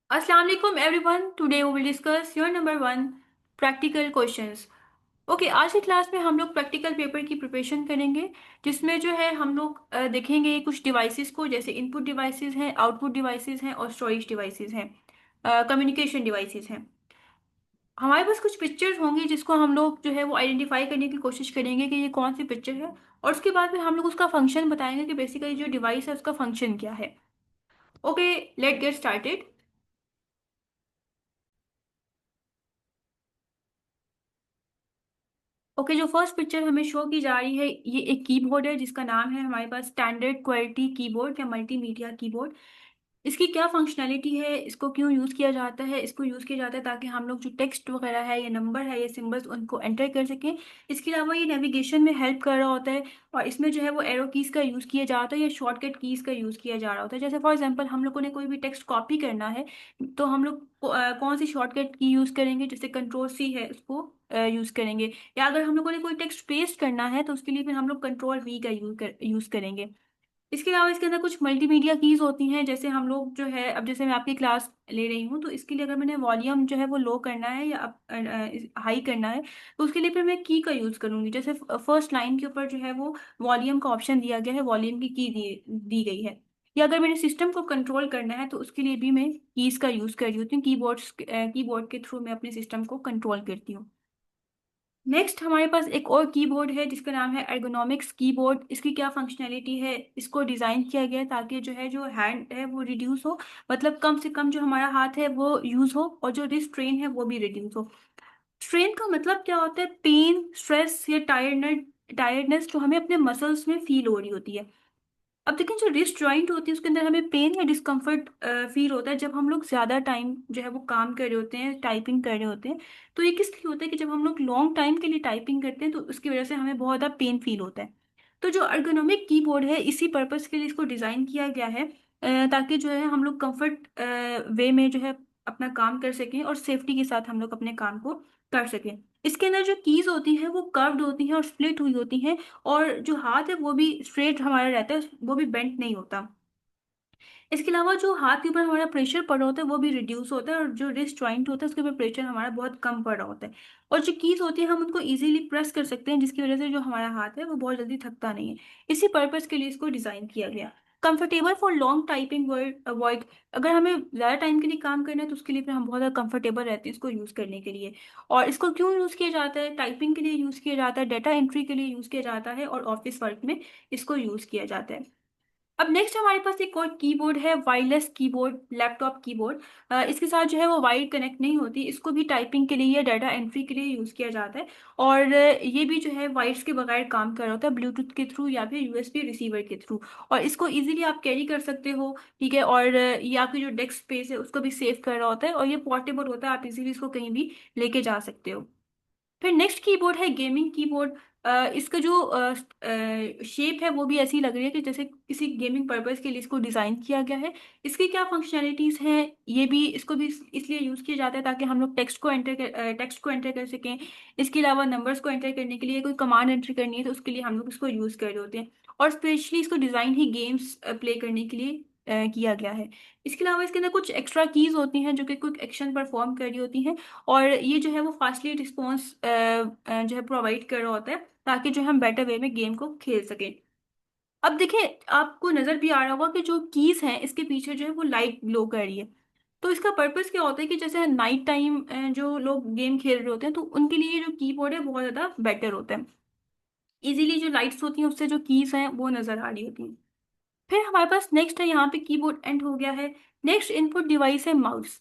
Assalamu alaikum everyone. Today we will discuss your number one practical questions. Okay आज की class में हम लोग प्रैक्टिकल पेपर की प्रिपरेशन करेंगे जिसमें जो है हम लोग देखेंगे कुछ डिवाइसेस को, जैसे इनपुट डिवाइसेस हैं, आउटपुट डिवाइसेस हैं और स्टोरेज डिवाइसेस हैं, कम्युनिकेशन डिवाइसेस हैं। हमारे पास कुछ पिक्चर्स होंगी जिसको हम लोग जो है वो आइडेंटिफाई करने की कोशिश करेंगे कि ये कौन सी पिक्चर है, और उसके बाद में हम लोग उसका फंक्शन बताएंगे कि बेसिकली जो डिवाइस है उसका फंक्शन क्या है। Okay, let get started. Okay, जो फर्स्ट पिक्चर हमें शो की जा रही है ये एक कीबोर्ड है जिसका नाम है हमारे पास स्टैंडर्ड क्वालिटी कीबोर्ड या मल्टीमीडिया कीबोर्ड। इसकी क्या फंक्शनैलिटी है, इसको क्यों यूज़ किया जाता है? इसको यूज़ किया जाता है ताकि हम लोग जो टेक्स्ट वगैरह है या नंबर है या सिंबल्स उनको एंटर कर सकें। इसके अलावा ये नेविगेशन में हेल्प कर रहा होता है, और इसमें जो है वो एरो कीज़ का यूज़ किया जाता है या शॉर्टकट कीज़ का यूज़ किया जा रहा होता है। जैसे फॉर एग्जांपल हम लोगों ने कोई भी टेक्स्ट कॉपी करना है तो हम लोग कौन सी शॉर्टकट की यूज़ करेंगे? जैसे कंट्रोल सी है उसको यूज़ करेंगे। या अगर हम लोगों ने कोई टेक्स्ट पेस्ट करना है तो उसके लिए फिर हम लोग कंट्रोल वी का यूज़ करेंगे। इसके अलावा इसके अंदर कुछ मल्टीमीडिया कीज होती हैं, जैसे हम लोग जो है अब जैसे मैं आपकी क्लास ले रही हूँ तो इसके लिए अगर मैंने वॉल्यूम जो है वो लो करना है या हाई करना है तो उसके लिए फिर मैं की का यूज़ करूंगी। जैसे फर्स्ट लाइन के ऊपर जो है वो वॉल्यूम का ऑप्शन दिया गया है, वॉल्यूम की दी गई है। या अगर मैंने सिस्टम को कंट्रोल करना है तो उसके लिए भी मैं कीज का यूज़ कर रही होती हूँ। कीबोर्ड के थ्रू मैं अपने सिस्टम को कंट्रोल करती हूँ। नेक्स्ट हमारे पास एक और कीबोर्ड है जिसका नाम है एर्गोनॉमिक्स कीबोर्ड। इसकी क्या फंक्शनैलिटी है? इसको डिज़ाइन किया गया है ताकि जो है जो हैंड है वो रिड्यूस हो, मतलब कम से कम जो हमारा हाथ है वो यूज़ हो, और जो रिस्ट्रेन है वो भी रिड्यूस हो। स्ट्रेन का मतलब क्या होता है? पेन, स्ट्रेस या टायर्डनेस जो हमें अपने मसल्स में फील हो रही होती है। अब देखें, जो रिस्ट जॉइंट होती है उसके अंदर हमें पेन या डिस्कम्फर्ट फील होता है जब हम लोग ज़्यादा टाइम जो है वो काम कर रहे होते हैं, टाइपिंग कर रहे होते हैं। तो ये किस लिए होता है कि जब हम लोग लॉन्ग टाइम के लिए टाइपिंग करते हैं तो उसकी वजह से हमें बहुत ज़्यादा पेन फील होता है। तो जो अर्गोनोमिक कीबोर्ड है इसी पर्पस के लिए इसको डिज़ाइन किया गया है, ताकि जो है हम लोग कंफर्ट वे में जो है अपना काम कर सकें और सेफ्टी के साथ हम लोग अपने काम को कर सकें। इसके अंदर जो कीज होती हैं वो कर्व्ड होती हैं और स्प्लिट हुई होती हैं, और जो हाथ है वो भी स्ट्रेट हमारा रहता है, वो भी बेंट नहीं होता। इसके अलावा जो हाथ के ऊपर हमारा प्रेशर पड़ रहा होता है वो भी रिड्यूस होता है, और जो रिस्ट जॉइंट होता है उसके ऊपर प्रेशर हमारा बहुत कम पड़ रहा होता है। और जो कीज होती है हम उनको इजीली प्रेस कर सकते हैं, जिसकी वजह से जो हमारा हाथ है वो बहुत जल्दी थकता नहीं है। इसी पर्पज के लिए इसको डिजाइन किया गया। Comfortable for long typing word avoid, अगर हमें ज़्यादा टाइम के लिए काम करना है तो उसके लिए फिर हम बहुत ज़्यादा कंफर्टेबल रहते हैं इसको यूज़ करने के लिए। और इसको क्यों यूज़ किया जाता है? टाइपिंग के लिए यूज़ किया जाता है, डाटा एंट्री के लिए यूज़ किया जाता है, और ऑफिस वर्क में इसको यूज़ किया जाता है। अब नेक्स्ट हमारे पास एक और कीबोर्ड है, वायरलेस कीबोर्ड, लैपटॉप कीबोर्ड। इसके साथ जो है वो वायर कनेक्ट नहीं होती, इसको भी टाइपिंग के लिए या डाटा एंट्री के लिए यूज़ किया जाता है। और ये भी जो है वायर्स के बगैर काम कर रहा होता है, ब्लूटूथ के थ्रू या फिर यूएसबी रिसीवर के थ्रू। और इसको इजीली आप कैरी कर सकते हो, ठीक है। और ये आपकी जो डेस्क स्पेस है उसको भी सेव कर रहा होता है, और ये पोर्टेबल होता है, आप इजीली इसको कहीं भी लेके जा सकते हो। फिर नेक्स्ट कीबोर्ड है गेमिंग कीबोर्ड। इसका जो शेप है वो भी ऐसी लग रही है कि जैसे किसी गेमिंग पर्पस के लिए इसको डिज़ाइन किया गया है। इसकी क्या फंक्शनैलिटीज़ हैं, ये भी इसको भी इसलिए यूज़ किया जाता है ताकि हम लोग टेक्स्ट को एंटर कर सकें। इसके अलावा नंबर्स को एंटर करने के लिए कोई कमांड एंटर करनी है तो उसके लिए हम लोग इसको यूज़ कर रहे होते हैं। और स्पेशली इसको डिज़ाइन ही गेम्स प्ले करने के लिए किया गया है। इसके अलावा इसके अंदर कुछ एक्स्ट्रा कीज़ होती हैं जो कि क्विक एक्शन परफॉर्म कर रही होती हैं, और ये जो है वो फास्टली रिस्पॉन्स जो है प्रोवाइड कर रहा होता है ताकि जो है हम बेटर वे में गेम को खेल सकें। अब देखिए, आपको नजर भी आ रहा होगा कि जो कीज हैं इसके पीछे जो है वो लाइट ग्लो कर रही है। तो इसका पर्पस क्या होता है कि जैसे नाइट टाइम जो लोग गेम खेल रहे होते हैं तो उनके लिए जो कीबोर्ड है बहुत ज़्यादा बेटर होता है। इजीली जो लाइट्स होती हैं उससे जो कीज हैं वो नजर आ रही होती हैं। फिर हमारे पास नेक्स्ट है, यहाँ पे कीबोर्ड एंड हो गया है। नेक्स्ट इनपुट डिवाइस है माउस।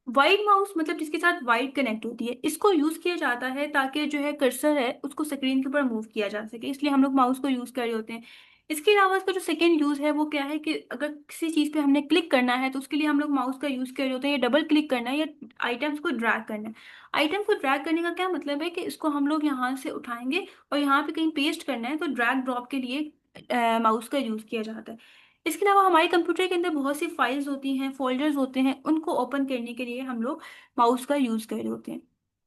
वाइड माउस मतलब जिसके साथ वाइड कनेक्ट होती है, इसको यूज किया जाता है ताकि जो है कर्सर है उसको स्क्रीन के ऊपर मूव किया जा सके, इसलिए हम लोग माउस को यूज कर रहे होते हैं। इसके अलावा इसका जो सेकेंड यूज है वो क्या है कि अगर किसी चीज पे हमने क्लिक करना है तो उसके लिए हम लोग माउस का यूज कर रहे होते हैं, या डबल क्लिक करना है या आइटम्स को ड्रैग करना है। आइटम को ड्रैग करने का क्या मतलब है कि इसको हम लोग यहाँ से उठाएंगे और यहाँ पे कहीं पेस्ट करना है तो ड्रैग ड्रॉप के लिए माउस का यूज किया जाता है। इसके अलावा हमारे कंप्यूटर के अंदर बहुत सी फाइल्स होती हैं, फोल्डर्स होते हैं, उनको ओपन करने के लिए हम लोग माउस का यूज कर रहे होते हैं।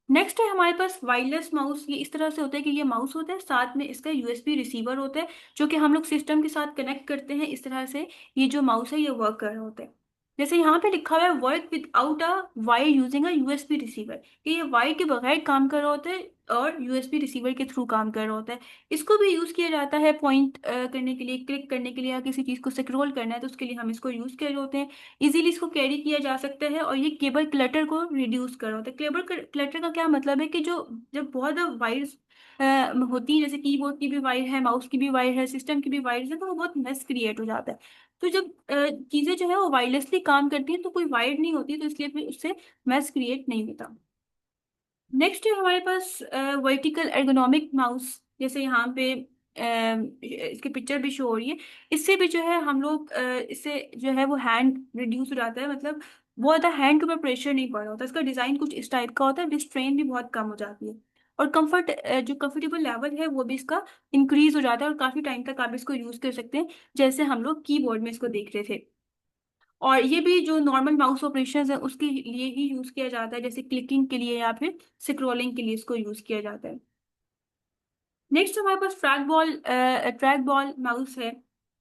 नेक्स्ट है हमारे पास वायरलेस माउस। ये इस तरह से होता है कि ये माउस होता है, साथ में इसका यूएसबी रिसीवर होता है जो कि हम लोग सिस्टम के साथ कनेक्ट करते हैं। इस तरह से ये जो माउस है ये वर्क कर रहा होता है। जैसे यहाँ पे लिखा हुआ है work without a wire using a USB receiver, कि ये वायर के बगैर काम कर रहा होता है और यूएसबी रिसीवर के थ्रू काम कर रहा होता है। इसको भी यूज किया जाता है पॉइंट करने के लिए, क्लिक करने के लिए, या किसी चीज को स्क्रॉल करना है तो उसके लिए हम इसको यूज कर रहे होते हैं। इजीली इसको कैरी किया जा सकता है और ये केबल क्लटर को रिड्यूस कर रहा होता है। केबल क्लटर का क्या मतलब है कि जो जब बहुत वायर्स होती है, जैसे कीबोर्ड की भी वायर है, माउस की भी वायर है, सिस्टम की भी वायर है, तो वो बहुत मेस क्रिएट हो जाता है। तो जब चीजें जो है वो वायरलेसली काम करती हैं तो कोई वायर नहीं होती, तो इसलिए फिर उससे मैस क्रिएट नहीं होता। नेक्स्ट है हमारे पास वर्टिकल एर्गोनॉमिक माउस। जैसे यहाँ पे इसकी पिक्चर भी शो हो रही है। इससे भी जो है हम लोग इससे जो है वो हैंड रिड्यूस हो जाता है, मतलब बहुत ज़्यादा हैंड के ऊपर प्रेशर नहीं पड़ रहा होता। इसका डिज़ाइन कुछ इस टाइप का होता है, डिस्ट्रेन भी बहुत कम हो जाती है। और कंफर्ट जो कंफर्टेबल लेवल है वो भी इसका इंक्रीज हो जाता है और काफ़ी टाइम तक आप इसको यूज़ कर सकते हैं, जैसे हम लोग कीबोर्ड में इसको देख रहे थे। और ये भी जो नॉर्मल माउस ऑपरेशंस है उसके लिए ही यूज किया जाता है, जैसे क्लिकिंग के लिए या फिर स्क्रॉलिंग के लिए इसको यूज किया जाता है। नेक्स्ट हमारे पास ट्रैक बॉल माउस है।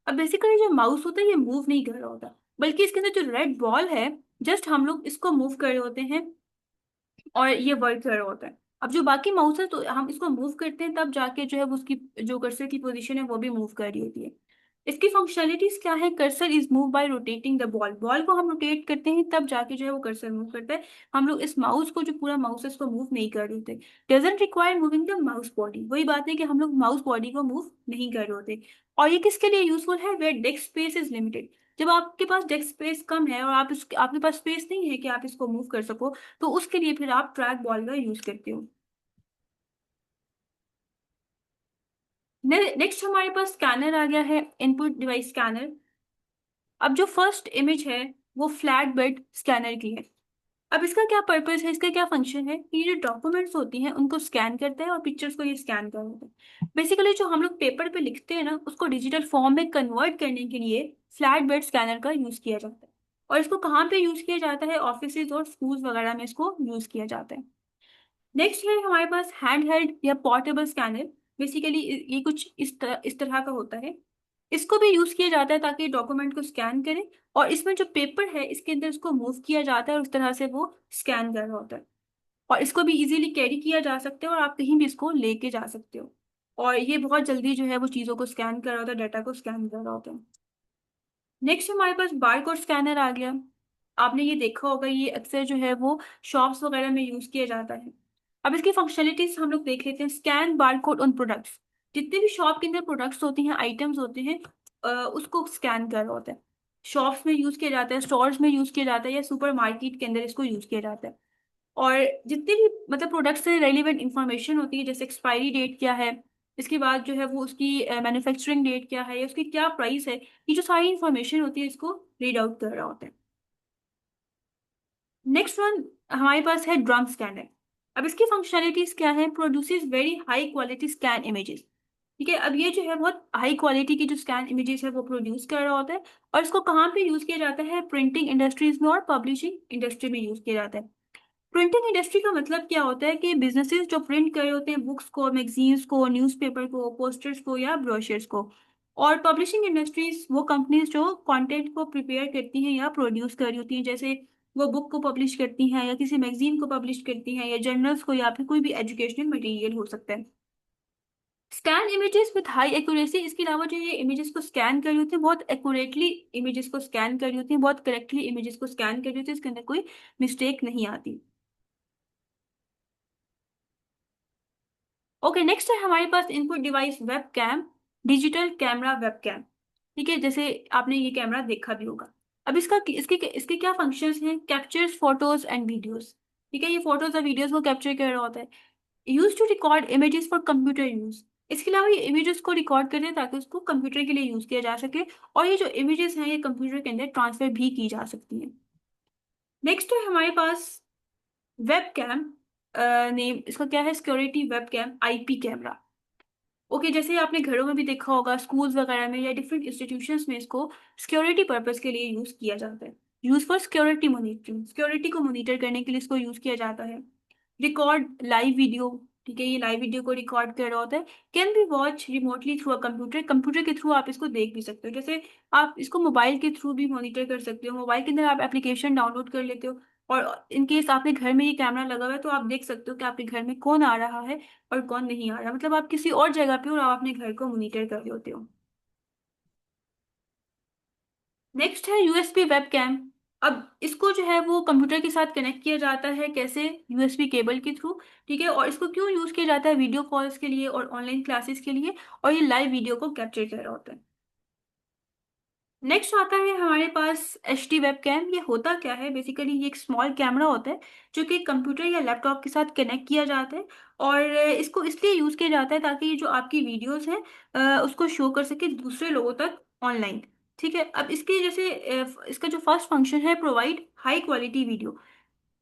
अब बेसिकली जो माउस होता है ये मूव नहीं कर रहा होता, बल्कि इसके अंदर जो रेड बॉल है, जस्ट हम लोग इसको मूव कर रहे होते हैं और ये वर्क कर रहा होता है। अब जो बाकी माउस है तो हम इसको मूव करते हैं तब जाके जो है वो उसकी जो कर्सर की पोजीशन है वो भी मूव कर रही होती है। इसकी फंक्शनैलिटीज क्या है? Cursor is move by rotating the ball. Ball को हम रोटेट करते हैं तब जाके जो है वो कर्सर मूव करता है। हम लोग इस माउस को, जो पूरा माउस है, इसको मूव नहीं कर रहे होते। Doesn't require moving the mouse body. वही बात है कि हम लोग माउस बॉडी को मूव नहीं कर रहे होते। और ये किसके लिए यूजफुल है? Where desk space is limited. जब आपके पास डेस्क स्पेस कम है और आपके पास स्पेस नहीं है कि आप इसको मूव कर सको, तो उसके लिए फिर आप ट्रैक बॉल का यूज करते हो। नेक्स्ट हमारे पास स्कैनर आ गया है, इनपुट डिवाइस स्कैनर। अब जो फर्स्ट इमेज है वो फ्लैट बेड स्कैनर की है। अब इसका क्या पर्पस है, इसका क्या फंक्शन है? कि ये जो डॉक्यूमेंट्स होती हैं उनको स्कैन करता है और पिक्चर्स को ये स्कैन कर देता है। बेसिकली जो हम लोग पेपर पे लिखते हैं ना, उसको डिजिटल फॉर्म में कन्वर्ट करने के लिए फ्लैट बेड स्कैनर का यूज किया जाता है। और इसको कहाँ पे यूज किया जाता है? ऑफिस और स्कूल्स वगैरह में इसको यूज किया जाता है। नेक्स्ट है हमारे पास हैंड हेल्ड या पोर्टेबल स्कैनर। बेसिकली ये कुछ इस तरह का होता है। इसको भी यूज किया जाता है ताकि डॉक्यूमेंट को स्कैन करे, और इसमें जो पेपर है इसके अंदर इसको मूव किया जाता है और उस तरह से वो स्कैन कर रहा होता है। और इसको भी इजीली कैरी किया जा सकता है और आप कहीं भी इसको लेके जा सकते हो। और ये बहुत जल्दी जो है वो चीज़ों को स्कैन कर रहा होता है, डाटा को स्कैन कर रहा होता है। नेक्स्ट हमारे पास बारकोड स्कैनर आ गया। आपने ये देखा होगा, ये अक्सर जो है वो शॉप्स वगैरह में यूज किया जाता है। अब इसकी फंक्शनलिटीज हम लोग देख लेते हैं। Scan barcode on products. जितने भी शॉप के अंदर प्रोडक्ट्स होती हैं, आइटम्स होते हैं, उसको स्कैन कर रहा होता है। शॉप्स में यूज किया जाता है, स्टोर्स में यूज किया जाता है, या सुपर मार्केट के अंदर इसको यूज किया जाता है। और जितने भी मतलब प्रोडक्ट से रेलिवेंट इंफॉर्मेशन होती है, जैसे एक्सपायरी डेट क्या है, इसके बाद जो है वो उसकी मैन्युफैक्चरिंग डेट क्या है, या उसकी क्या प्राइस है, ये जो सारी इंफॉर्मेशन होती है इसको रीड आउट कर रहा होता है। नेक्स्ट वन हमारे पास है ड्रम स्कैनर। अब इसकी फंक्शनलिटीज क्या है? Produces very high quality scan images. ठीक है, अब ये जो है बहुत हाई क्वालिटी की जो स्कैन इमेजेस है वो प्रोड्यूस कर रहा होता है। और इसको कहाँ पे यूज किया जाता है? प्रिंटिंग इंडस्ट्रीज में और पब्लिशिंग इंडस्ट्री में यूज किया जाता है। प्रिंटिंग इंडस्ट्री का मतलब क्या होता है? कि बिजनेसेस जो प्रिंट कर रहे होते हैं बुक्स को, मैगजीन्स को, न्यूज़पेपर को, पोस्टर्स को या ब्रोशर्स को। और पब्लिशिंग इंडस्ट्रीज वो कंपनीज जो कंटेंट को प्रिपेयर करती हैं या प्रोड्यूस कर रही होती हैं, जैसे वो बुक को पब्लिश करती हैं या किसी मैगजीन को पब्लिश करती हैं या जर्नल्स को या फिर कोई भी एजुकेशनल मटेरियल हो सकता है। Scan images with high accuracy. इसके अलावा जो ये इमेजेस को स्कैन कर रही होती है, बहुत एक्यूरेटली इमेजेस को स्कैन कर रही होती है, बहुत करेक्टली इमेजेस को स्कैन कर रही होती है, इसके अंदर कोई मिस्टेक नहीं आती। ओके, नेक्स्ट है हमारे पास input device webcam, digital camera webcam. ठीक है, जैसे आपने ये कैमरा देखा भी होगा। अब इसके इसके क्या फंक्शंस हैं? Captures photos and videos. ठीक है, ये फोटोज और वीडियोस को कैप्चर कर रहा होता है। Use to record images for computer use. इसके अलावा ये इमेजेस को रिकॉर्ड करते हैं ताकि उसको कंप्यूटर के लिए यूज किया जा सके। और ये जो इमेजेस हैं ये कंप्यूटर के अंदर ट्रांसफर भी की जा सकती हैं। नेक्स्ट है हमारे पास वेब कैम। नेम इसका क्या है? Security webcam, IP camera. Okay, जैसे आपने घरों में भी देखा होगा, स्कूल्स वगैरह में या डिफरेंट इंस्टीट्यूशंस में इसको सिक्योरिटी पर्पस के लिए यूज किया जाता है। Use for security monitoring. Security को मॉनिटर करने के लिए इसको यूज किया जाता है। Record live video. ठीक है, ये लाइव वीडियो को रिकॉर्ड कर रहा होता है। Can be watch remotely through a computer, computer के थ्रू आप इसको देख भी सकते हो। जैसे आप इसको मोबाइल के थ्रू भी मॉनिटर कर सकते हो, मोबाइल के अंदर आप एप्लीकेशन डाउनलोड कर लेते हो, और इन केस आपके घर में ये कैमरा लगा हुआ है तो आप देख सकते हो कि आपके घर में कौन आ रहा है और कौन नहीं आ रहा, मतलब आप किसी और जगह पे हो और आप अपने घर को मॉनिटर कर रहे होते हो। नेक्स्ट है यूएसबी वेब कैम। अब इसको जो है वो कंप्यूटर के साथ कनेक्ट किया जाता है, कैसे? यूएसबी केबल के थ्रू। ठीक है, और इसको क्यों यूज किया जाता है? वीडियो कॉल्स के लिए और ऑनलाइन क्लासेस के लिए, और ये लाइव वीडियो को कैप्चर कर रहा होता है। नेक्स्ट आता है हमारे पास एच डी वेब कैम। ये होता क्या है? बेसिकली ये एक स्मॉल कैमरा होता है जो कि कंप्यूटर या लैपटॉप के साथ कनेक्ट किया जाता है, और इसको इसलिए यूज किया जाता है ताकि ये जो आपकी वीडियोस हैं उसको शो कर सके दूसरे लोगों तक ऑनलाइन। ठीक है, अब इसके जैसे इसका जो फर्स्ट फंक्शन है, प्रोवाइड हाई क्वालिटी वीडियो।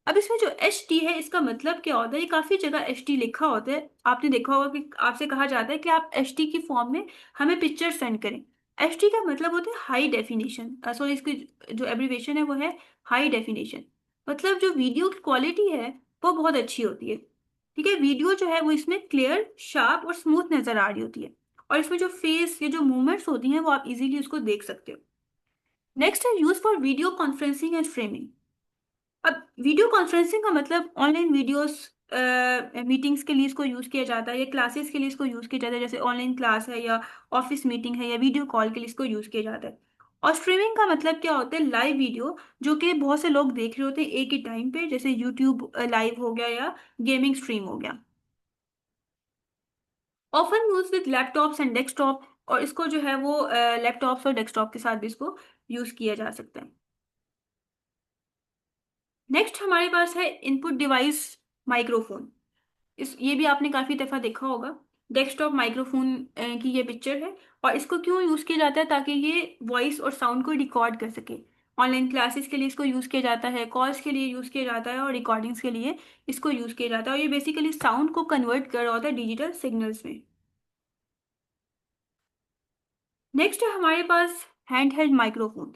अब इसमें जो एच टी है, इसका मतलब क्या होता है? ये काफी जगह एच टी लिखा होता है, आपने देखा होगा कि आपसे कहा जाता है कि आप एच टी की फॉर्म में हमें पिक्चर सेंड करें। एच टी का मतलब होता है हाई डेफिनेशन, सॉरी इसकी जो एब्रीवेशन है वो है हाई डेफिनेशन। मतलब जो वीडियो की क्वालिटी है वो बहुत अच्छी होती है। ठीक है, वीडियो जो है वो इसमें क्लियर, शार्प और स्मूथ नजर आ रही होती है, और इसमें जो फेस या जो मूवमेंट्स होती हैं वो आप इजीली उसको देख सकते हो। नेक्स्ट है use for video conferencing and framing. अब वीडियो कॉन्फ्रेंसिंग का मतलब ऑनलाइन वीडियोस मीटिंग्स के लिए इसको यूज किया जाता है, या क्लासेस के लिए इसको यूज किया जाता है, जैसे ऑनलाइन क्लास है या ऑफिस मीटिंग है या वीडियो कॉल के लिए इसको यूज किया जाता है। और स्ट्रीमिंग का मतलब क्या होता है? लाइव वीडियो जो कि बहुत से लोग देख रहे होते हैं एक ही टाइम पे, जैसे यूट्यूब लाइव हो गया या गेमिंग स्ट्रीम हो गया। Often use with laptops and desktop, और इसको जो है वो लैपटॉप्स और डेस्कटॉप के साथ भी इसको यूज किया जा सकता है। नेक्स्ट हमारे पास है इनपुट डिवाइस माइक्रोफोन। इस ये भी आपने काफी दफा देखा होगा। डेस्कटॉप माइक्रोफोन की ये पिक्चर है, और इसको क्यों यूज किया जाता है? ताकि ये वॉइस और साउंड को रिकॉर्ड कर सके। ऑनलाइन क्लासेस के लिए इसको यूज किया जाता है, कॉल्स के लिए यूज किया जाता है, और रिकॉर्डिंग्स के लिए इसको यूज किया जाता है, और ये बेसिकली साउंड को कन्वर्ट कर रहा होता है डिजिटल सिग्नल्स में। नेक्स्ट है हमारे पास हैंड हेल्ड माइक्रोफोन।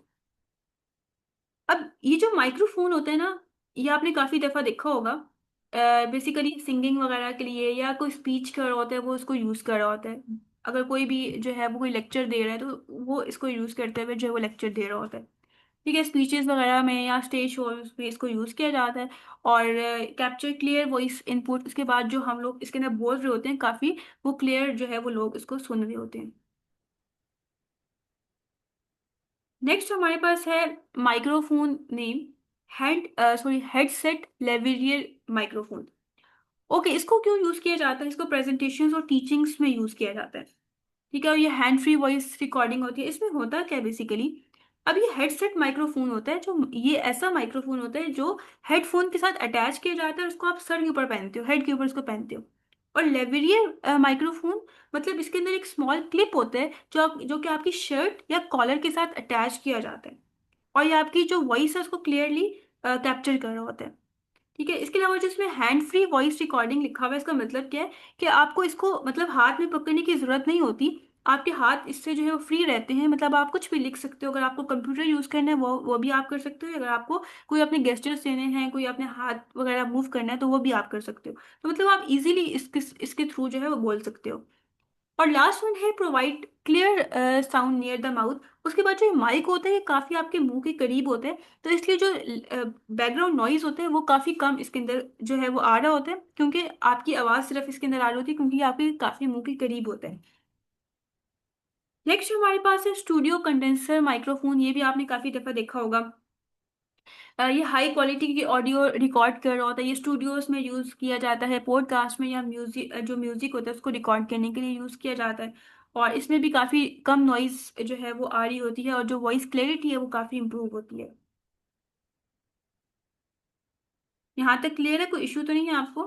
अब ये जो माइक्रोफोन होता है ना, ये आपने काफी दफा देखा होगा, बेसिकली सिंगिंग वगैरह के लिए, या कोई स्पीच कर रहा होता है वो इसको यूज कर रहा होता है। अगर कोई भी जो है वो कोई लेक्चर दे रहा है तो वो इसको यूज करते हुए जो है वो लेक्चर दे रहा होता है। ठीक है, स्पीचेस वगैरह में या स्टेज शोज पे इसको यूज किया जाता है, और कैप्चर क्लियर वॉइस इनपुट। उसके बाद जो हम लोग इसके अंदर बोल रहे होते हैं काफी, वो क्लियर जो है वो लोग इसको सुन रहे होते हैं। नेक्स्ट हमारे पास है microphone name, headset lavalier microphone. Okay, इसको क्यों यूज किया जाता है? इसको प्रेजेंटेशंस और टीचिंग्स में यूज किया जाता है। ठीक है, और ये हैंड फ्री वॉइस रिकॉर्डिंग होती है। इसमें होता क्या है बेसिकली? अब ये हेडसेट माइक्रोफोन होता है, जो ये ऐसा माइक्रोफोन होता है जो हेडफोन के साथ अटैच किया जाता है, और उसको आप सर के ऊपर पहनते हो, हेड के ऊपर इसको पहनते हो। और लेवरियर माइक्रोफोन मतलब इसके अंदर एक स्मॉल क्लिप होता है जो कि आपकी शर्ट या कॉलर के साथ अटैच किया जाता है, और ये आपकी जो वॉइस है उसको क्लियरली कैप्चर कर रहा होता है। ठीक है, इसके अलावा जो इसमें हैंड फ्री वॉइस रिकॉर्डिंग लिखा हुआ है, इसका मतलब क्या है? कि आपको इसको मतलब हाथ में पकड़ने की जरूरत नहीं होती। आपके हाथ इससे जो है वो फ्री रहते हैं, मतलब आप कुछ भी लिख सकते हो। अगर आपको कंप्यूटर यूज करना है वो भी आप कर सकते हो, अगर आपको कोई अपने गेस्टर्स देने हैं, कोई अपने हाथ वगैरह मूव करना है तो वो भी आप कर सकते हो। तो मतलब आप इजीली इसके थ्रू जो है वो बोल सकते हो। और लास्ट वन है provide clear sound near the mouth. उसके बाद जो माइक होता है ये काफी आपके मुंह के करीब होता है, तो इसलिए जो बैकग्राउंड नॉइज होता है वो काफी कम इसके अंदर जो है वो आ रहा होता है, क्योंकि आपकी आवाज सिर्फ इसके अंदर आ रही होती है क्योंकि ये आपके काफी मुंह के करीब होता है। नेक्स्ट हमारे पास है स्टूडियो कंडेंसर माइक्रोफोन। ये भी आपने काफी दफा देखा होगा। ये हाई क्वालिटी की ऑडियो रिकॉर्ड कर रहा होता है, ये स्टूडियोज में यूज किया जाता है, पॉडकास्ट में, या म्यूजिक जो म्यूजिक होता है उसको रिकॉर्ड करने के लिए यूज किया जाता है। और इसमें भी काफी कम नॉइज जो है वो आ रही होती है, और जो वॉइस क्लैरिटी है वो काफी इंप्रूव होती है। यहाँ तक क्लियर है? कोई इशू तो नहीं है आपको?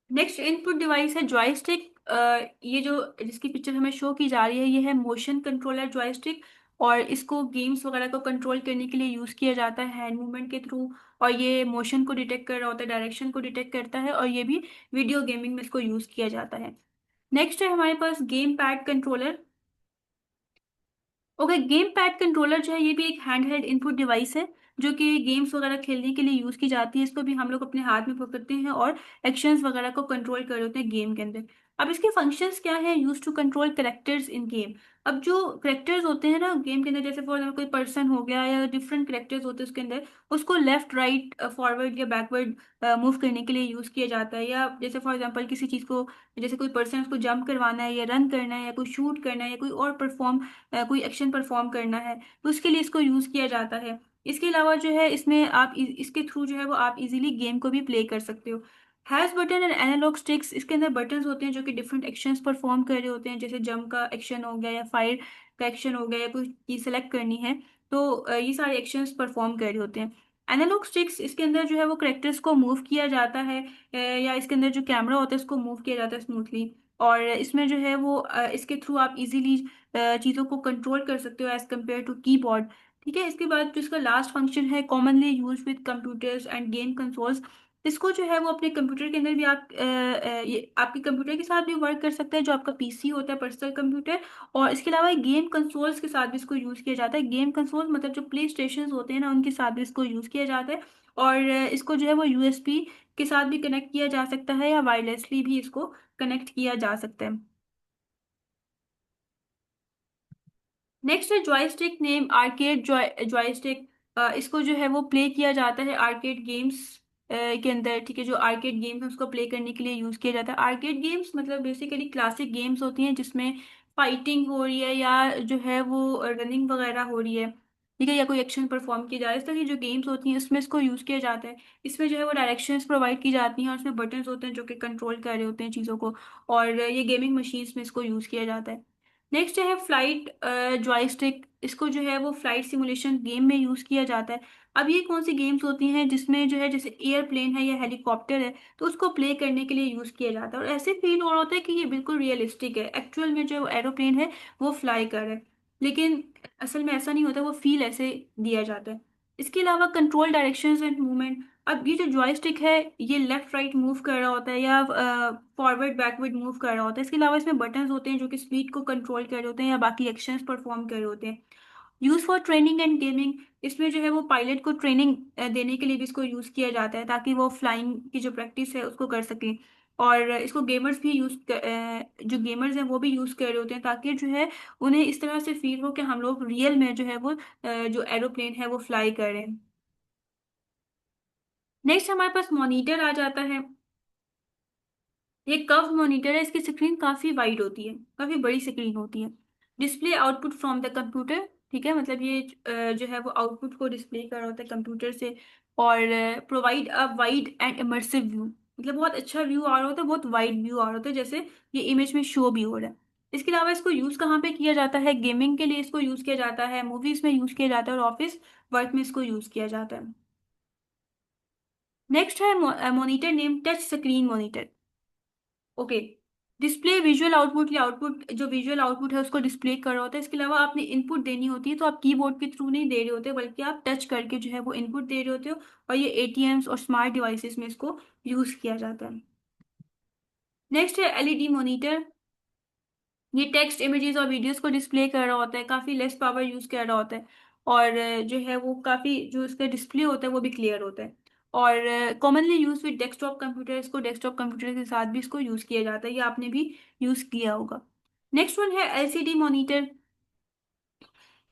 नेक्स्ट इनपुट डिवाइस है जॉयस्टिक। ये जो जिसकी पिक्चर हमें शो की जा रही है ये है मोशन कंट्रोलर जॉयस्टिक, और इसको गेम्स वगैरह को कंट्रोल करने के लिए यूज किया जाता है हैंड मूवमेंट के थ्रू। और ये मोशन को डिटेक्ट कर रहा होता है, डायरेक्शन को डिटेक्ट करता है, और ये भी वीडियो गेमिंग में इसको यूज किया जाता है। नेक्स्ट है हमारे पास game pad controller. Okay, game pad controller जो है ये भी एक हैंड हेल्ड इनपुट डिवाइस है, जो कि गेम्स वगैरह खेलने के लिए यूज की जाती है। इसको भी हम लोग अपने हाथ में पकड़ते हैं और एक्शंस वगैरह को कंट्रोल कर रहे होते हैं गेम के अंदर। अब इसके फंक्शंस क्या है, use to control characters in game. अब जो करेक्टर्स होते हैं ना गेम के अंदर, जैसे फॉर एग्जाम्पल कोई पर्सन हो गया या डिफरेंट करेक्टर्स होते हैं उसके अंदर, उसको लेफ्ट राइट फॉरवर्ड या बैकवर्ड मूव करने के लिए यूज किया जाता है। या जैसे फॉर एग्जांपल किसी चीज को, जैसे कोई पर्सन उसको जंप करवाना है या रन करना है या कोई शूट करना है या कोई और कोई एक्शन परफॉर्म करना है, तो उसके लिए इसको यूज किया जाता है। इसके अलावा जो है इसमें आप इसके थ्रू जो है वो आप इजीली गेम को भी प्ले कर सकते हो। Has button and analog sticks, इसके अंदर बटन्स होते हैं जो कि डिफरेंट एक्शंस परफॉर्म कर रहे होते हैं, जैसे जंप का एक्शन हो गया या फायर का एक्शन हो गया या कोई चीज सेलेक्ट करनी है, तो ये सारे एक्शंस परफॉर्म कर रहे होते हैं। एनालॉग स्टिक्स, इसके अंदर जो है वो करेक्टर्स को मूव किया जाता है, या इसके अंदर जो कैमरा होता है उसको मूव किया जाता है स्मूथली। और इसमें जो है वो इसके थ्रू आप इजीली चीज़ों को कंट्रोल कर सकते हो एज कम्पेयर टू कीबोर्ड। ठीक है, इसके बाद जो इसका लास्ट फंक्शन है, commonly use with computers end game consoles. इसको जो है वो अपने कंप्यूटर के अंदर भी आप ये आपके कंप्यूटर के साथ भी वर्क कर सकते हैं, जो आपका पीसी होता है, पर्सनल कंप्यूटर। और इसके अलावा गेम कंसोल्स के साथ भी इसको यूज़ किया जाता है। गेम कंसोल्स मतलब जो प्ले स्टेशन होते हैं ना, उनके साथ भी इसको यूज़ किया जाता है। और इसको जो है वो यूएसबी के साथ भी कनेक्ट किया जा सकता है या वायरलेसली भी इसको कनेक्ट किया जा सकता है। नेक्स्ट है जॉयस्टिक नेम आर्केड जॉयस्टिक। इसको जो है वो प्ले किया जाता है आर्केड गेम्स के अंदर। ठीक है, जो आर्केड गेम्स है उसको प्ले करने के लिए यूज किया जाता है। आर्केड गेम्स मतलब बेसिकली क्लासिक गेम्स होती हैं जिसमें फाइटिंग हो रही है या जो है वो रनिंग वगैरह हो रही है। ठीक है, या कोई एक्शन परफॉर्म किया जा रहा है, इस तरह की जो गेम्स होती हैं उसमें इसको यूज किया जाता है। इसमें जो है वो डायरेक्शंस प्रोवाइड की जाती हैं और उसमें बटन्स होते हैं जो कि कंट्रोल कर रहे होते हैं चीज़ों को। और ये गेमिंग मशीन्स में इसको यूज किया जाता है। नेक्स्ट है फ्लाइट जॉयस्टिक। इसको जो है वो फ्लाइट सिमुलेशन गेम में यूज किया जाता है। अब ये कौन सी गेम्स होती हैं जिसमें जो है जैसे एयरप्लेन है या हेलीकॉप्टर है, तो उसको प्ले करने के लिए यूज किया जाता है और ऐसे फील हो रहा होता है कि ये बिल्कुल रियलिस्टिक है, एक्चुअल में जो एरोप्लेन है वो फ्लाई कर रहा है। लेकिन असल में ऐसा नहीं होता, वो फील ऐसे दिया जाता है। इसके अलावा कंट्रोल डायरेक्शंस एंड मूवमेंट। अब ये जो जॉयस्टिक है ये लेफ्ट राइट मूव कर रहा होता है या फॉरवर्ड बैकवर्ड मूव कर रहा होता है। इसके अलावा इसमें बटन्स होते हैं जो कि स्पीड को कंट्रोल कर रहे होते हैं या बाकी एक्शंस परफॉर्म कर रहे होते हैं। Use for training and gaming. इसमें जो है वो पायलट को ट्रेनिंग देने के लिए भी इसको यूज किया जाता है ताकि वो फ्लाइंग की जो प्रैक्टिस है उसको कर सकें। और इसको गेमर्स भी जो गेमर्स हैं वो भी यूज कर रहे होते हैं ताकि जो है उन्हें इस तरह से फील हो कि हम लोग रियल में जो है वो जो एरोप्लेन है वो फ्लाई कर रहे हैं। नेक्स्ट हमारे पास मॉनिटर आ जाता है। ये कर्व मॉनिटर है, इसकी स्क्रीन काफी वाइड होती है, काफी बड़ी स्क्रीन होती है। Display output from the computer. ठीक है, मतलब ये जो है वो आउटपुट को डिस्प्ले कर रहा होता है कंप्यूटर से। और provide a wide and immersive view, मतलब बहुत अच्छा व्यू आ रहा होता है, बहुत वाइड व्यू आ रहा होता है, जैसे ये इमेज में शो भी हो रहा है। इसके अलावा इसको यूज कहाँ पे किया जाता है, गेमिंग के लिए इसको यूज किया जाता है, मूवीज में यूज किया जाता है और ऑफिस वर्क में इसको यूज किया जाता है। नेक्स्ट है monitor name touch screen monitor. Okay, display visual output या आउटपुट जो विजुअल आउटपुट है उसको डिस्प्ले कर रहा होता है। इसके अलावा आपने इनपुट देनी होती है तो आप कीबोर्ड के थ्रू नहीं दे रहे होते बल्कि आप टच करके जो है वो इनपुट दे रहे होते हो। और ये एटीएम्स और स्मार्ट डिवाइसेस में इसको यूज किया जाता है। नेक्स्ट है एलईडी मॉनिटर। ये टेक्स्ट इमेजेस और वीडियोस को डिस्प्ले कर रहा होता है, काफी लेस पावर यूज कर रहा होता है। और जो है वो काफी जो इसका डिस्प्ले होता है वो भी क्लियर होता है। और commonly use with desktop computer, इसको डेस्कटॉप कंप्यूटर के साथ भी इसको यूज किया जाता है, ये आपने भी यूज किया होगा। नेक्स्ट वन है LCD monitor.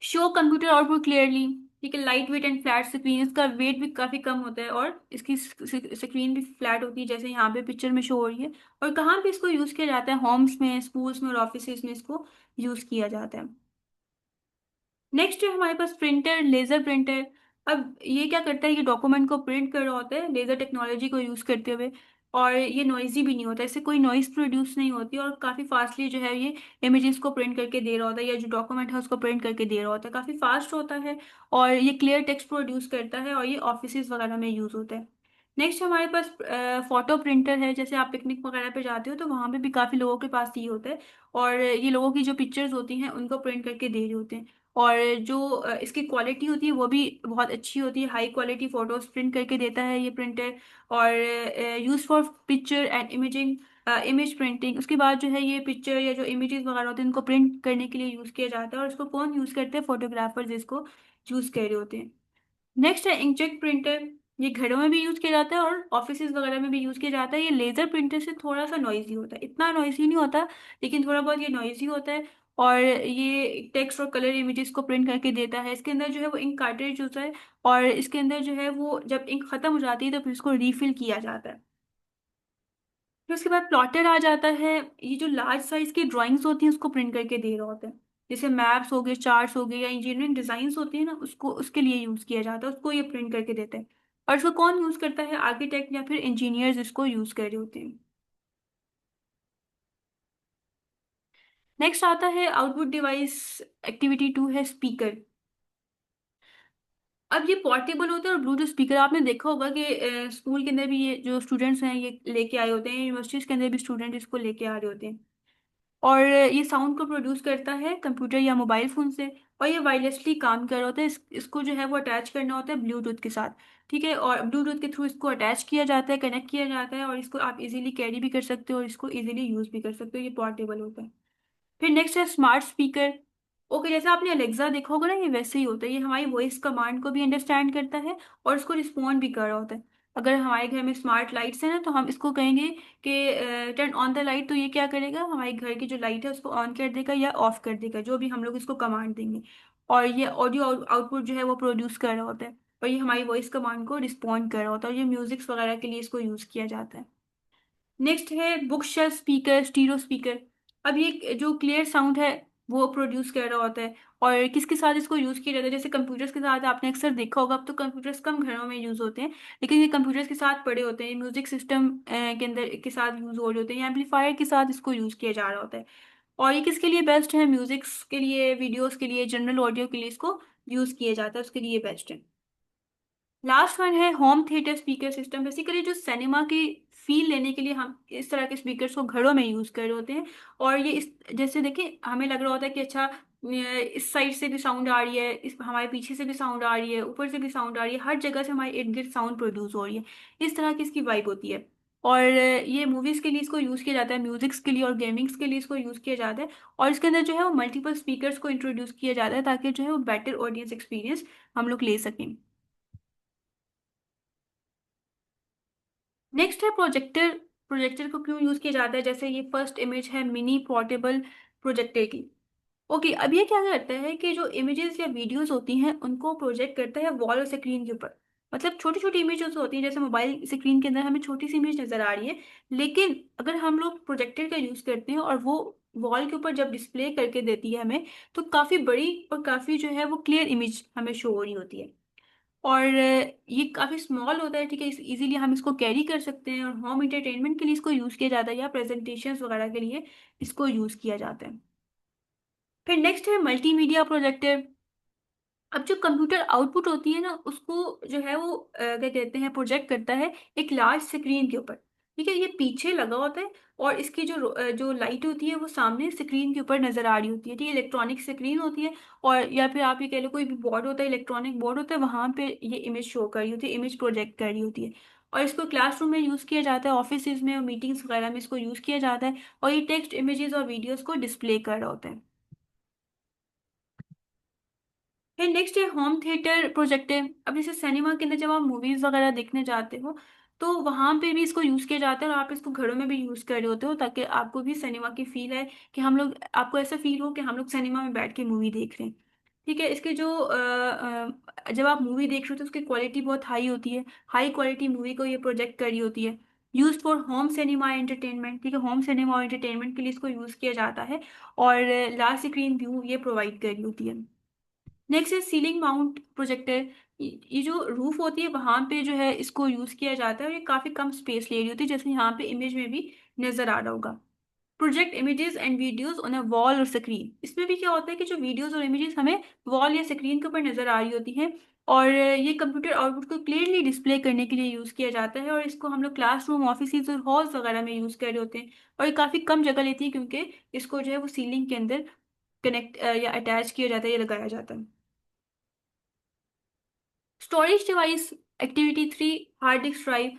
Show computer output clearly. ठीक है, light weight and flat screen, इसका वेट भी काफी कम होता है और इसकी स्क्रीन भी फ्लैट होती है जैसे यहाँ पे पिक्चर में शो हो रही है। और कहाँ पे इसको यूज किया जाता है, होम्स में, स्कूल्स में और ऑफिस में इसको यूज किया जाता है। नेक्स्ट है हमारे पास प्रिंटर, लेजर प्रिंटर। अब ये क्या करता है, ये डॉक्यूमेंट को प्रिंट कर रहा होता है लेजर टेक्नोलॉजी को यूज करते हुए। और ये नॉइजी भी नहीं होता, इससे कोई नॉइज प्रोड्यूस नहीं होती और काफी फास्टली जो है ये इमेजेस को प्रिंट करके दे रहा होता है या जो डॉक्यूमेंट है उसको प्रिंट करके दे रहा होता है, काफी फास्ट होता है। और ये क्लियर टेक्स्ट प्रोड्यूस करता है और ये ऑफिस वगैरह में यूज होता है। नेक्स्ट हमारे पास फोटो प्रिंटर है। जैसे आप पिकनिक वगैरह पे जाते हो तो वहां पे भी काफी लोगों के पास ये होता है। और ये लोगों की जो पिक्चर्स होती हैं उनको प्रिंट करके दे रहे होते हैं। और जो इसकी क्वालिटी होती है वो भी बहुत अच्छी होती है, हाई क्वालिटी फोटोज प्रिंट करके देता है ये प्रिंटर। और use for picture and imaging, image printing. उसके बाद जो है ये पिक्चर या जो इमेजेस वगैरह होते हैं उनको प्रिंट करने के लिए यूज किया जाता है। और इसको कौन यूज करते हैं, फोटोग्राफर्स इसको यूज कर रहे होते हैं। नेक्स्ट है इंकजेट प्रिंटर। ये घरों में भी यूज किया जाता है और ऑफिसेज वगैरह में भी यूज किया जाता है। ये लेजर प्रिंटर से थोड़ा सा नॉइजी होता है, इतना नॉइजी नहीं होता, लेकिन थोड़ा बहुत ये नॉइजी होता है। और ये टेक्स्ट और कलर इमेजेस को प्रिंट करके देता है। इसके अंदर जो है वो इंक कार्ट्रिज होता है, और इसके अंदर जो है वो जब इंक खत्म हो जाती है तो फिर इसको रीफिल किया जाता है। फिर उसके बाद प्लॉटर आ जाता है। ये जो लार्ज साइज की ड्राइंग्स होती हैं उसको प्रिंट करके दे रहा होता है। जैसे मैप्स हो गए, चार्ट्स हो गए, या इंजीनियरिंग डिजाइन्स होती है ना, उसको उसके लिए यूज किया जाता है, उसको ये प्रिंट करके देते हैं। और इसको कौन यूज करता है? आर्किटेक्ट या फिर इंजीनियर्स इसको यूज कर रहे होते हैं। नेक्स्ट आता है आउटपुट डिवाइस। एक्टिविटी टू है स्पीकर। अब ये पोर्टेबल होता है और ब्लूटूथ स्पीकर आपने देखा होगा कि स्कूल के अंदर भी ये जो स्टूडेंट्स हैं ये लेके आए होते हैं, यूनिवर्सिटीज के अंदर भी स्टूडेंट इसको लेके आ रहे होते हैं। और ये साउंड को प्रोड्यूस करता है कंप्यूटर या मोबाइल फोन से। और ये वायरलेसली काम कर रहा होता है। इसको जो है वो अटैच करना होता है ब्लूटूथ के साथ। ठीक है, और ब्लूटूथ के थ्रू इसको अटैच किया जाता है, कनेक्ट किया जाता है, और इसको आप इजीली कैरी भी कर सकते हो और इसको इजीली यूज भी कर सकते हो। ये पोर्टेबल होता है। फिर नेक्स्ट है स्मार्ट स्पीकर। ओके, जैसे आपने अलेक्सा देखा होगा ना, ये वैसे ही होता है। ये हमारी वॉइस कमांड को भी अंडरस्टैंड करता है और उसको रिस्पॉन्ड भी कर रहा होता है। अगर हमारे घर में स्मार्ट लाइट्स है ना, तो हम इसको कहेंगे कि टर्न ऑन द लाइट, तो ये क्या करेगा? हमारे घर की जो लाइट है उसको ऑन कर देगा या ऑफ कर देगा, जो भी हम लोग इसको कमांड देंगे। और ये ऑडियो आउटपुट जो है वो प्रोड्यूस कर रहा होता है, और ये हमारी वॉइस कमांड को रिस्पॉन्ड कर रहा होता है। और ये म्यूजिक्स वगैरह के लिए इसको यूज किया जाता है। नेक्स्ट है book shelf speaker, stereo speaker. अब ये जो क्लियर साउंड है वो प्रोड्यूस कर रहा होता है। और किसके साथ इसको यूज किया जाता है? जैसे कंप्यूटर्स के साथ आपने अक्सर देखा होगा। अब तो कंप्यूटर्स कम घरों में यूज होते हैं, लेकिन ये कंप्यूटर्स के साथ पड़े होते हैं, म्यूजिक सिस्टम के अंदर के साथ यूज हो रहे होते हैं, एम्पलीफायर के साथ इसको यूज किया जा रहा होता है। और ये किसके लिए बेस्ट है? म्यूजिक्स के लिए, वीडियोस के लिए, जनरल ऑडियो के लिए इसको यूज किया जाता है, उसके लिए बेस्ट है। लास्ट वन है home theatre speaker system. Basically जो सिनेमा की फील लेने के लिए हम इस तरह के स्पीकर्स को घरों में यूज कर रहे होते हैं। और ये इस जैसे देखिए, हमें लग रहा होता है कि अच्छा, इस साइड से भी साउंड आ रही है, इस हमारे पीछे से भी साउंड आ रही है, ऊपर से भी साउंड आ रही है, हर जगह से हमारे इर्द गिर्द साउंड प्रोड्यूस हो रही है। इस तरह की इसकी वाइब होती है। और ये मूवीज के लिए इसको यूज किया जाता है, म्यूजिक्स के लिए और गेमिंग्स के लिए इसको यूज किया जाता है। और इसके अंदर जो है वो मल्टीपल स्पीकर्स को इंट्रोड्यूस किया जाता है, ताकि जो है वो बेटर ऑडियंस एक्सपीरियंस हम लोग ले सकें। नेक्स्ट है प्रोजेक्टर। प्रोजेक्टर को क्यों यूज किया जाता है? जैसे ये फर्स्ट इमेज है मिनी पोर्टेबल प्रोजेक्टर की। ओके, अब ये क्या करता है कि जो इमेजेस या वीडियोस होती हैं उनको प्रोजेक्ट करता है वॉल और स्क्रीन के ऊपर। मतलब छोटी छोटी इमेजेस होती हैं, जैसे मोबाइल स्क्रीन के अंदर हमें छोटी सी इमेज नजर आ रही है, लेकिन अगर हम लोग प्रोजेक्टर का यूज करते हैं और वो वॉल के ऊपर जब डिस्प्ले करके देती है हमें, तो काफी बड़ी और काफी जो है वो क्लियर इमेज हमें शो हो रही होती है। और ये काफ़ी स्मॉल होता है, ठीक है, इजीली हम इसको कैरी कर सकते हैं। और होम इंटरटेनमेंट के लिए इसको यूज़ किया जाता है, या प्रेजेंटेशंस वगैरह के लिए इसको यूज़ किया जाता है। फिर नेक्स्ट है मल्टीमीडिया प्रोजेक्टर। अब जो कंप्यूटर आउटपुट होती है ना, उसको जो है वो क्या कहते हैं, प्रोजेक्ट करता है एक लार्ज स्क्रीन के ऊपर। ठीक है, ये पीछे लगा होता है, और इसकी जो लाइट होती है वो सामने स्क्रीन के ऊपर नजर आ रही होती है। ठीक है, इलेक्ट्रॉनिक स्क्रीन होती है। और या फिर आप ये कह लो कोई भी बोर्ड होता है, इलेक्ट्रॉनिक बोर्ड होता है, वहां पे ये इमेज शो कर रही होती है, इमेज प्रोजेक्ट कर रही होती है। और इसको क्लासरूम में यूज किया जाता है, ऑफिस में और मीटिंग्स वगैरह में इसको यूज किया जाता है। और ये टेक्स्ट, इमेजेस और वीडियोस को डिस्प्ले कर रहा होता है। फिर नेक्स्ट है होम थिएटर प्रोजेक्टर। अब जैसे सिनेमा के अंदर जब आप मूवीज वगैरह देखने जाते हो, तो वहां पे भी इसको यूज किया जाता है, और आप इसको घरों में भी यूज कर रहे होते हो, ताकि आपको भी सिनेमा की फील है, कि हम लोग, आपको ऐसा फील हो कि हम लोग सिनेमा में बैठ के मूवी देख रहे हैं। ठीक है, इसके जो जब आप मूवी देख रहे हो तो उसकी क्वालिटी बहुत हाई होती है। हाई क्वालिटी मूवी को ये प्रोजेक्ट करी होती है। Use for home cinema entertainment. ठीक है, होम सिनेमा और एंटरटेनमेंट के लिए इसको यूज किया जाता है। और लार्ज स्क्रीन व्यू ये प्रोवाइड करी होती है। नेक्स्ट है सीलिंग माउंट प्रोजेक्टर। ये जो रूफ होती है वहां पे जो है इसको यूज किया जाता है, और ये काफी कम स्पेस ले रही होती है, जैसे यहाँ पे इमेज में भी नजर आ रहा होगा। Project images and videos on a wall और स्क्रीन। इसमें भी क्या होता है कि जो वीडियोस और इमेजेस हमें वॉल या स्क्रीन के ऊपर नजर आ रही होती हैं, और ये कंप्यूटर आउटपुट को क्लियरली डिस्प्ले करने के लिए यूज किया जाता है। और इसको हम लोग क्लासरूम, ऑफिस और हॉल्स वगैरह में यूज कर रहे होते हैं। और ये काफी कम जगह लेती है, क्योंकि इसको जो है वो सीलिंग के अंदर कनेक्ट या अटैच किया जाता है या लगाया जाता है। Storage device. Activity three, hard disk drive.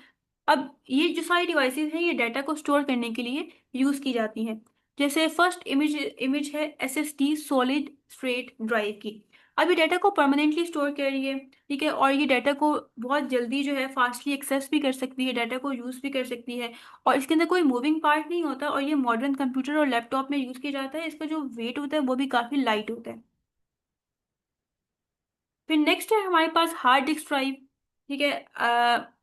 अब ये जो सारी डिवाइसेस हैं ये डाटा को स्टोर करने के लिए यूज की जाती हैं। जैसे फर्स्ट इमेज इमेज है एसएसडी, सॉलिड स्टेट ड्राइव की। अब ये डाटा को परमानेंटली स्टोर कर रही है, ठीक है, और ये डाटा को बहुत जल्दी जो है फास्टली एक्सेस भी कर सकती है, डाटा को यूज़ भी कर सकती है, और इसके अंदर कोई मूविंग पार्ट नहीं होता, और ये मॉडर्न कंप्यूटर और लैपटॉप में यूज़ किया जाता है। इसका जो वेट होता है वो भी काफ़ी लाइट होता है। फिर नेक्स्ट है हमारे पास हार्ड डिस्क ड्राइव, ठीक है,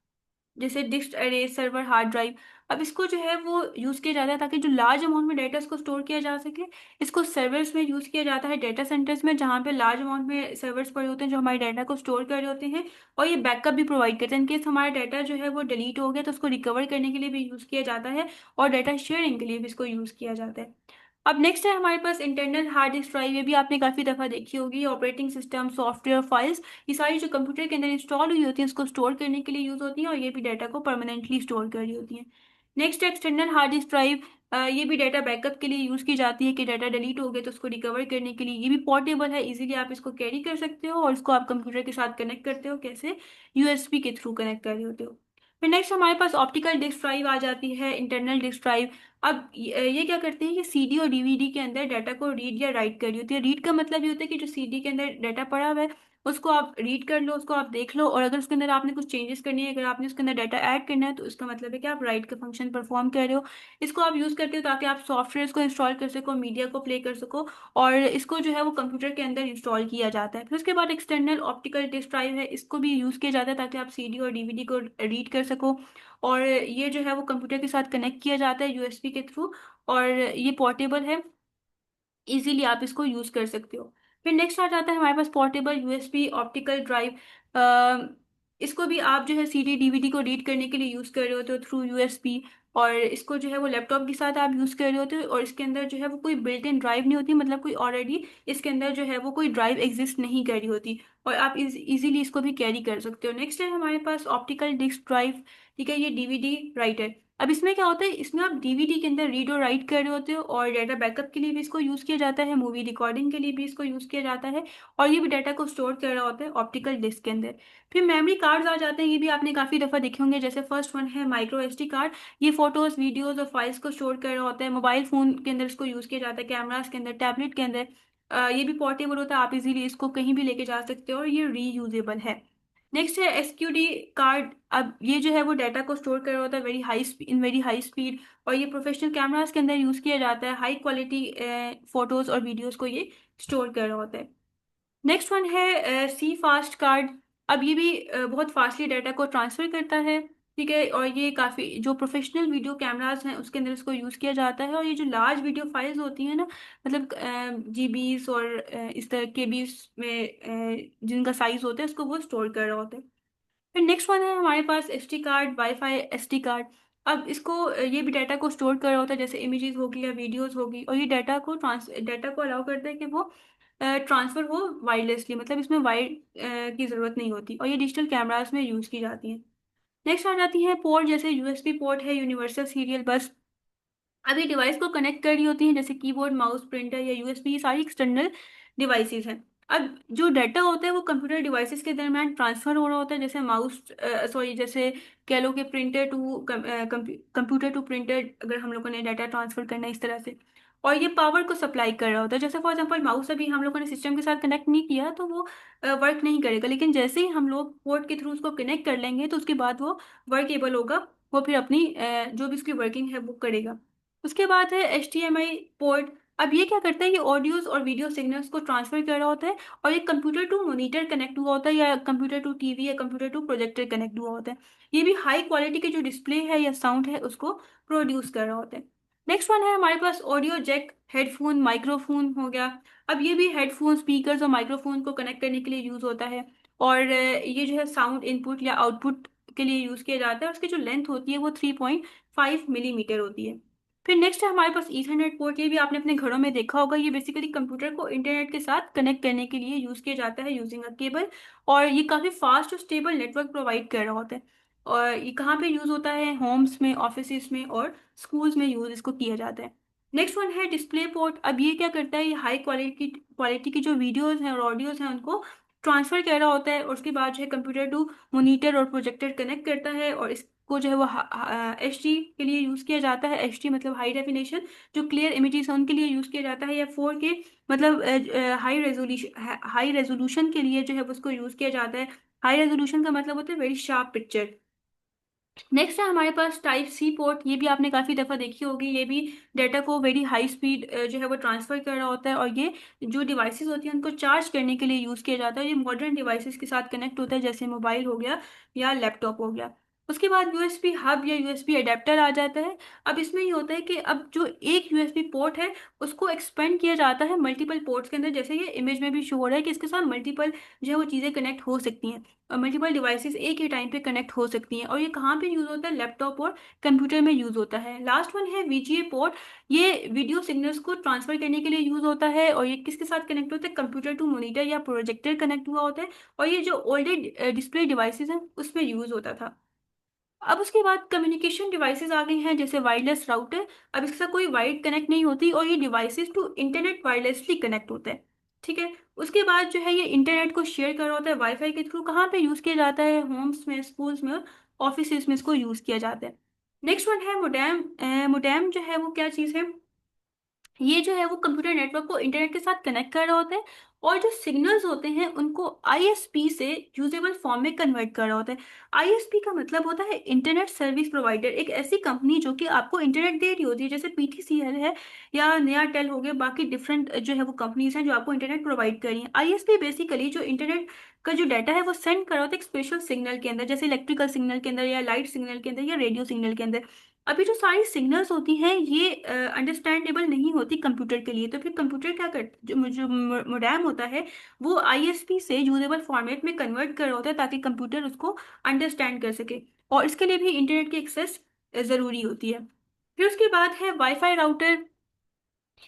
जैसे डिस्क अरे सर्वर हार्ड ड्राइव। अब इसको जो है वो यूज़ किया जाता है ताकि जो लार्ज अमाउंट में डाटा इसको स्टोर किया जा सके। इसको सर्वर्स में यूज़ किया जाता है, डाटा सेंटर्स में, जहाँ पे लार्ज अमाउंट में सर्वर्स पड़े होते हैं जो हमारे डाटा को स्टोर कर रहे होते हैं, और ये बैकअप भी प्रोवाइड करते हैं। इनकेस हमारा डाटा जो है वो डिलीट हो गया तो उसको रिकवर करने के लिए भी यूज़ किया जाता है, और डाटा शेयरिंग के लिए भी इसको यूज़ किया जाता है। अब नेक्स्ट है हमारे पास इंटरनल हार्ड डिस्क ड्राइव। ये भी आपने काफ़ी दफ़ा देखी होगी। ऑपरेटिंग सिस्टम, सॉफ्टवेयर, फाइल्स, ये सारी जो कंप्यूटर के अंदर इंस्टॉल हुई होती हैं उसको स्टोर करने के लिए यूज़ होती हैं, और ये भी डाटा को परमानेंटली स्टोर कर रही होती हैं। Next external hard disk drive. ये भी डाटा बैकअप के लिए यूज़ की जाती है कि डाटा डिलीट हो गया तो उसको रिकवर करने के लिए। ये भी पोर्टेबल है, इजीली आप इसको कैरी कर सकते हो, और इसको आप कंप्यूटर के साथ कनेक्ट करते हो, कैसे, यूएसबी के थ्रू कनेक्ट कर रहे होते हो। फिर नेक्स्ट हमारे पास ऑप्टिकल डिस्क ड्राइव आ जाती है, इंटरनल डिस्क ड्राइव। अब ये क्या करते हैं कि सीडी और डीवीडी के अंदर डाटा को रीड या राइट कर रही होती है। रीड का मतलब ये होता है कि जो सीडी के अंदर डाटा पड़ा हुआ है उसको आप रीड कर लो, उसको आप देख लो, और अगर उसके अंदर आपने कुछ चेंजेस करनी है, अगर आपने उसके अंदर डाटा ऐड करना है, तो इसका मतलब है कि आप राइट का फंक्शन परफॉर्म कर रहे हो। इसको आप यूज़ करते हो ताकि आप सॉफ्टवेयर को इंस्टॉल कर सको, मीडिया को प्ले कर सको, और इसको जो है वो कंप्यूटर के अंदर इंस्टॉल किया जाता है। फिर उसके बाद एक्सटर्नल ऑप्टिकल डिस्क ड्राइव है, इसको भी यूज़ किया जाता है ताकि आप सीडी और डीवीडी को रीड कर सको, और ये जो है वो कंप्यूटर के साथ कनेक्ट किया जाता है यूएसबी के थ्रू, और ये पोर्टेबल है, इजीली आप इसको यूज कर सकते हो। फिर नेक्स्ट आ जाता है हमारे पास पोर्टेबल यूएसबी ऑप्टिकल ड्राइव। इसको भी आप जो है सीडी डीवीडी को रीड करने के लिए यूज कर रहे होते हो थ्रू यूएसबी, और इसको जो है वो लैपटॉप के साथ आप यूज कर रहे होते हो, और इसके अंदर जो है वो कोई बिल्ट इन ड्राइव नहीं होती, मतलब कोई ऑलरेडी इसके अंदर जो है वो कोई ड्राइव एग्जिस्ट नहीं कर रही होती, और आप इजीली इसको भी कैरी कर सकते हो। नेक्स्ट है हमारे पास ऑप्टिकल डिस्क ड्राइव, ठीक है, ये डीवीडी राइटर। अब इसमें क्या होता है, इसमें आप डीवीडी के अंदर रीड और राइट कर रहे होते हो, और डाटा बैकअप के लिए भी इसको यूज़ किया जाता है, मूवी रिकॉर्डिंग के लिए भी इसको यूज़ किया जाता है, और ये भी डाटा को स्टोर कर रहा होता है ऑप्टिकल डिस्क के अंदर। फिर मेमोरी कार्ड्स आ जाते हैं, ये भी आपने काफ़ी दफ़ा देखे होंगे। जैसे फर्स्ट वन है माइक्रो एसडी कार्ड। ये फोटोज़, वीडियोज़ और फाइल्स को स्टोर कर रहा होता है। मोबाइल फ़ोन के अंदर इसको यूज़ किया जाता है, कैमराज के अंदर, टैबलेट के अंदर। ये भी पोर्टेबल होता है, आप इजीली इसको कहीं भी लेके जा सकते हो, और ये रीयूजेबल है। नेक्स्ट है एसक्यूडी कार्ड। अब ये जो है वो डाटा को स्टोर कर रहा होता है वेरी हाई स्पीड, और ये प्रोफेशनल कैमरास के अंदर यूज़ किया जाता है। हाई क्वालिटी फोटोज़ और वीडियोज़ को ये स्टोर कर रहा होता है। नेक्स्ट वन है सी फास्ट कार्ड। अब ये भी बहुत फास्टली डाटा को ट्रांसफ़र करता है, ठीक है, और ये काफ़ी जो प्रोफेशनल वीडियो कैमरास हैं उसके अंदर इसको यूज़ किया जाता है, और ये जो लार्ज वीडियो फाइल्स होती हैं ना, मतलब जीबीस और इस तरह के बीस में जिनका साइज़ होता है उसको वो स्टोर कर रहा होता है। फिर नेक्स्ट वन है हमारे पास SD card, wifi SD card. अब इसको ये भी डाटा को स्टोर कर रहा होता है, जैसे इमेजेस होगी या वीडियोस होगी, और ये डाटा को अलाउ करता है कि वो ट्रांसफ़र हो वायरलेसली, मतलब इसमें वायर की ज़रूरत नहीं होती, और ये डिजिटल कैमरास में यूज़ की जाती हैं। नेक्स्ट आ जाती है पोर्ट, जैसे यूएसबी पोर्ट है, यूनिवर्सल सीरियल बस। अभी डिवाइस को कनेक्ट कर रही होती हैं, जैसे कीबोर्ड, माउस, प्रिंटर या यूएसबी, ये सारी एक्सटर्नल डिवाइसेस हैं। अब जो डाटा होता है वो कंप्यूटर डिवाइसेस के दरमियान ट्रांसफर हो रहा होता है, जैसे जैसे कह लो कि printer to computer to printer, अगर हम लोगों ने डाटा ट्रांसफर करना है इस तरह से, और ये पावर को सप्लाई कर रहा होता है। जैसे फॉर एग्जांपल माउस अभी हम लोगों ने सिस्टम के साथ कनेक्ट नहीं किया तो वो वर्क नहीं करेगा, लेकिन जैसे ही हम लोग पोर्ट के थ्रू उसको कनेक्ट कर लेंगे तो उसके बाद वो वर्केबल होगा, वो फिर अपनी जो भी उसकी वर्किंग है वो करेगा। उसके बाद है HDMI पोर्ट। अब ये क्या करता है, ये ऑडियोज और वीडियो सिग्नल्स को ट्रांसफर कर रहा होता है, और ये कंप्यूटर टू मॉनिटर कनेक्ट हुआ होता है, या कंप्यूटर टू टीवी या कंप्यूटर टू प्रोजेक्टर कनेक्ट हुआ होता है। ये भी हाई क्वालिटी के जो डिस्प्ले है या साउंड है उसको प्रोड्यूस कर रहा होता है। नेक्स्ट वन है हमारे पास ऑडियो जैक, हेडफोन, माइक्रोफोन हो गया। अब ये भी हेडफोन, स्पीकर्स और माइक्रोफोन को कनेक्ट करने के लिए यूज होता है, और ये जो है साउंड इनपुट या आउटपुट के लिए यूज किया जाता है। उसकी जो लेंथ होती है वो 3.5 मिलीमीटर होती है। फिर नेक्स्ट है हमारे पास ईथरनेट पोर्ट। ये भी आपने अपने घरों में देखा होगा। ये बेसिकली कंप्यूटर को इंटरनेट के साथ कनेक्ट करने के लिए यूज किया जाता है यूजिंग अ केबल, और ये काफ़ी फास्ट और स्टेबल नेटवर्क प्रोवाइड कर रहा होता है। और ये कहाँ पे यूज होता है, होम्स में, ऑफिस में और स्कूल्स में यूज इसको किया जाता है। नेक्स्ट वन है डिस्प्ले पोर्ट। अब ये क्या करता है, ये हाई क्वालिटी की जो वीडियोस हैं और ऑडियोज हैं उनको ट्रांसफर कर रहा होता है, और उसके बाद जो है कंप्यूटर टू मॉनिटर और प्रोजेक्टर कनेक्ट करता है, और को जो है वो HD के लिए यूज़ किया जाता है। HD मतलब हाई डेफिनेशन, जो क्लियर इमेजेस हैं उनके लिए यूज़ किया जाता है। या 4K मतलब हाई रेजोल्यूशन के लिए जो है उसको यूज़ किया जाता है। हाई रेजोल्यूशन का मतलब होता है वेरी शार्प पिक्चर। नेक्स्ट है हमारे पास टाइप सी पोर्ट। ये भी आपने काफ़ी दफ़ा देखी होगी। ये भी डाटा को वेरी हाई स्पीड जो है वो ट्रांसफ़र कर रहा होता है, और ये जो डिवाइसेस होती हैं उनको चार्ज करने के लिए यूज़ किया जाता है। ये मॉडर्न डिवाइसेस के साथ कनेक्ट होता है, जैसे मोबाइल हो गया या लैपटॉप हो गया। उसके बाद यूएसबी हब या यूएसबी अडेप्टर आ जाता है। अब इसमें ये होता है कि अब जो एक यूएसबी पोर्ट है उसको एक्सपेंड किया जाता है मल्टीपल पोर्ट्स के अंदर। जैसे ये इमेज में भी शो हो रहा है कि इसके साथ मल्टीपल जो है वो चीज़ें कनेक्ट हो सकती हैं, मल्टीपल डिवाइसेस एक ही टाइम पे कनेक्ट हो सकती हैं। और ये कहाँ पे यूज़ होता है? लैपटॉप और कंप्यूटर में यूज़ होता है। लास्ट वन है VGA पोर्ट। ये वीडियो सिग्नल्स को ट्रांसफर करने के लिए यूज़ होता है, और ये किसके साथ कनेक्ट होता है? कंप्यूटर टू मॉनिटर या प्रोजेक्टर कनेक्ट हुआ होता है, और ये जो ओल्डर डिस्प्ले डिवाइसेस हैं उसमें यूज़ होता था। अब उसके बाद कम्युनिकेशन डिवाइसेस आ गई हैं, जैसे वायरलेस राउटर। अब इसके साथ कोई वायर कनेक्ट नहीं होती, और ये devices to internet wirelessly connect होते हैं। ठीक है। उसके बाद जो है ये इंटरनेट को शेयर कर रहा होता है वाईफाई के थ्रू। कहाँ पे यूज़ किया जाता है? होम्स में, स्कूल्स में और ऑफिस में इसको यूज़ किया जाता है। नेक्स्ट वन है मोडेम। मोडेम जो है वो क्या चीज़ है? ये जो है वो कंप्यूटर नेटवर्क को इंटरनेट के साथ कनेक्ट कर रहा होता है, और जो सिग्नल्स होते हैं उनको ISP से यूजेबल फॉर्म में कन्वर्ट कर रहा होता है। ISP का मतलब होता है इंटरनेट सर्विस प्रोवाइडर। एक ऐसी कंपनी जो कि आपको इंटरनेट दे रही होती है, जैसे PTCL है या नया टेल हो गया, बाकी डिफरेंट जो है वो कंपनीज हैं जो आपको इंटरनेट प्रोवाइड कर रही हैं। ISP बेसिकली जो इंटरनेट का जो डाटा है वो सेंड कर रहा होता है एक स्पेशल सिग्नल के अंदर, जैसे इलेक्ट्रिकल सिग्नल के अंदर या लाइट सिग्नल के अंदर या रेडियो सिग्नल के अंदर। अभी जो सारी सिग्नल्स होती हैं ये अंडरस्टैंडेबल नहीं होती कंप्यूटर के लिए, तो फिर कंप्यूटर क्या कर जो मोडेम होता है वो ISP से यूजेबल फॉर्मेट में कन्वर्ट कर रहा होता है, ताकि कंप्यूटर उसको अंडरस्टैंड कर सके। और इसके लिए भी इंटरनेट की एक्सेस ज़रूरी होती है। फिर उसके बाद है वाईफाई राउटर।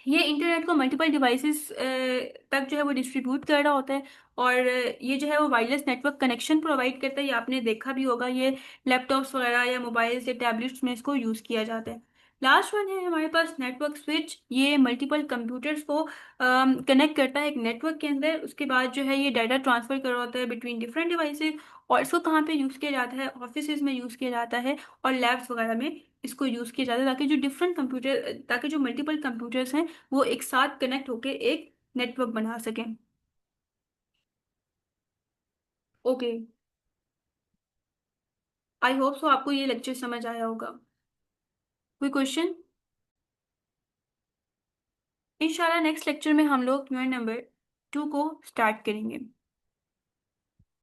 ये इंटरनेट को मल्टीपल डिवाइसेस तक जो है वो डिस्ट्रीब्यूट कर रहा होता है, और ये जो है वो वायरलेस नेटवर्क कनेक्शन प्रोवाइड करता है। ये आपने देखा भी होगा, ये लैपटॉप्स वगैरह या मोबाइल्स या टैबलेट्स में इसको यूज़ किया जाता है। लास्ट वन है हमारे पास नेटवर्क स्विच। ये मल्टीपल कंप्यूटर्स को कनेक्ट करता है एक नेटवर्क के अंदर। उसके बाद जो है ये डाटा ट्रांसफर कर रहा होता है बिटवीन डिफरेंट डिवाइसेस। और इसको कहाँ पे यूज़ किया जाता है? ऑफिस में यूज़ किया जाता है, और लैब्स वगैरह में इसको यूज़ किया जाता है, ताकि जो मल्टीपल कंप्यूटर्स हैं वो एक साथ कनेक्ट होकर एक नेटवर्क बना सकें। ओके, आई होप सो आपको ये लेक्चर समझ आया होगा। कोई क्वेश्चन? इंशाल्लाह नेक्स्ट लेक्चर में हम लोग यूनिट नंबर 2 को स्टार्ट करेंगे।